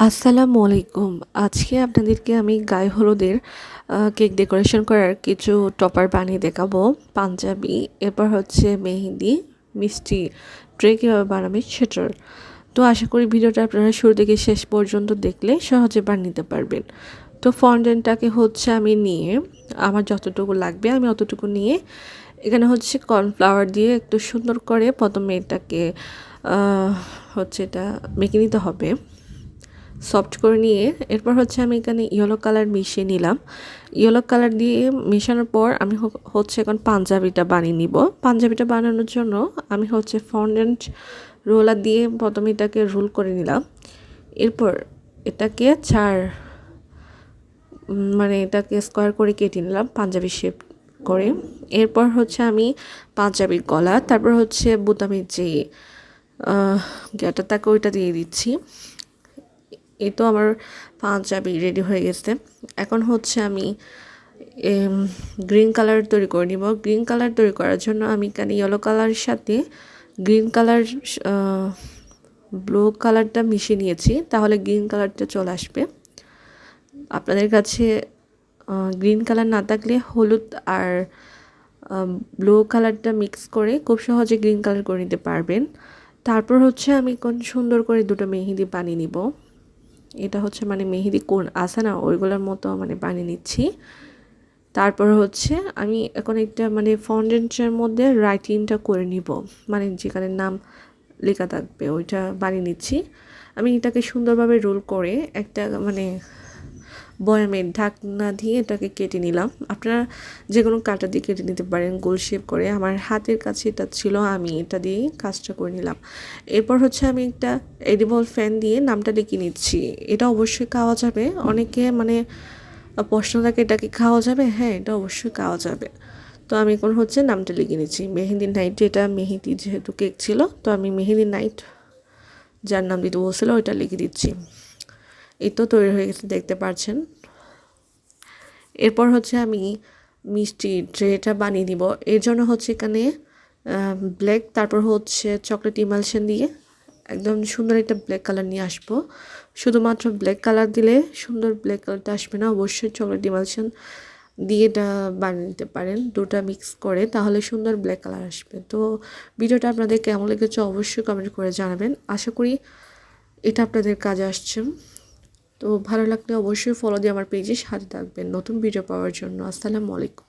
আসসালামু আলাইকুম। আজকে আপনাদেরকে আমি গায়ে হলুদের কেক ডেকোরেশন করার কিছু টপার বানিয়ে দেখাবো। পাঞ্জাবি, এরপর হচ্ছে মেহেদি, মিষ্টি ট্রে কীভাবে বানাবেন সেটার। তো আশা করি ভিডিওটা আপনারা শুরু থেকে শেষ পর্যন্ত দেখলে সহজে বানিয়ে নিতে পারবেন। তো ফন্ডেন্টটাকে হচ্ছে আমি নিয়ে আমার যতটুকু লাগবে আমি অতটুকু নিয়ে এখানে হচ্ছে কর্নফ্লাওয়ার দিয়ে একটু সুন্দর করে প্রথমে এটাকে হচ্ছে এটা মেখে নিতে হবে সফট করে নিয়ে। এরপর হচ্ছে আমি এখানে ইয়েলো কালার মিশিয়ে নিলাম। ইয়েলো কালার দিয়ে মেশানোর পর আমি হচ্ছে এখন পাঞ্জাবিটা বানিয়ে নিব। পাঞ্জাবিটা বানানোর জন্য আমি হচ্ছে ফন্ডেন্ট রোলার দিয়ে প্রথমে এটাকে রোল করে নিলাম। এরপর এটাকে এটাকে স্কোয়ার করে কেটে নিলাম পাঞ্জাবি শেপ করে। এরপর হচ্ছে আমি পাঞ্জাবির গলা, তারপর হচ্ছে বোতামের যে গ্যাটা থাকে ওইটা দিয়ে দিচ্ছি। এই তো আমার পাঞ্জাবি রেডি হয়ে গেছে। এখন হচ্ছে আমি গ্রিন কালার তৈরি করে নিব। গ্রিন কালার তৈরি করার জন্য আমি এখানে ইয়েলো কালারের সাথে গ্রিন কালার ব্লু কালারটা মিশিয়ে নিয়েছি, তাহলে গ্রিন কালারটা চলে আসবে। আপনাদের কাছে গ্রিন কালার না থাকলে হলুদ আর ব্লু কালারটা মিক্স করে খুব সহজে গ্রিন কালার করে নিতে পারবেন। তারপর হচ্ছে আমি কোন সুন্দর করে দুটো মেহেদি বানিয়ে নিব। এটা হচ্ছে মেহেদি কোন আছে না ওইগুলোর মতো বানিয়ে নিচ্ছি। তারপর হচ্ছে আমি এখন একটা ফন্ডেন্টের মধ্যে রাইটিংটা করে নিব, যেখানে নাম লেখা থাকবে ওইটা বানিয়ে নিচ্ছি। আমি এটাকে সুন্দরভাবে রোল করে একটা বয়ামের ঢাকনা দিয়ে এটাকে কেটে নিলাম। আপনারা যে কোনো কাঁটা দিয়ে কেটে নিতে পারেন গোল শেপ করে। আমার হাতের কাছে এটা ছিল, আমি এটা দিয়েই কাজটা করে নিলাম। এরপর হচ্ছে আমি একটা এডিবল ফ্যান দিয়ে নামটা লিখে নিচ্ছি। এটা অবশ্যই খাওয়া যাবে। অনেকে প্রশ্ন থাকে এটা কি খাওয়া যাবে? হ্যাঁ, এটা অবশ্যই খাওয়া যাবে। তো আমি এখন হচ্ছে নামটা লিখে নিচ্ছি মেহেদি নাইট। এটা মেহেদি যেহেতু কেক ছিল, তো আমি মেহেদি নাইট যার নাম দিতে বলছিল ওইটা লিখে দিচ্ছি। এই তো তৈরি হয়ে গেছে, দেখতে পাচ্ছেন। এরপর হচ্ছে আমি মিষ্টি ট্রেটা বানিয়ে দিব। এর জন্য হচ্ছে এখানে ব্ল্যাক, তারপর হচ্ছে চকলেট ইমালশন দিয়ে একদম সুন্দর একটা ব্ল্যাক কালার নিয়ে আসবো। শুধুমাত্র ব্ল্যাক কালার দিলে সুন্দর ব্ল্যাক কালারটা আসবে না, অবশ্যই চকলেট ইমালশন দিয়ে এটা বানিয়ে নিতে পারেন। দুটা মিক্স করে, তাহলে সুন্দর ব্ল্যাক কালার আসবে। তো ভিডিওটা আপনাদের কেমন লেগেছে অবশ্যই কমেন্ট করে জানাবেন। আশা করি এটা আপনাদের কাজে আসছে। তো ভালো লাগলে অবশ্যই ফলো দিয়ে আমার পেজে সাথে থাকবেন নতুন ভিডিও পাওয়ার জন্য। আসসালামু আলাইকুম।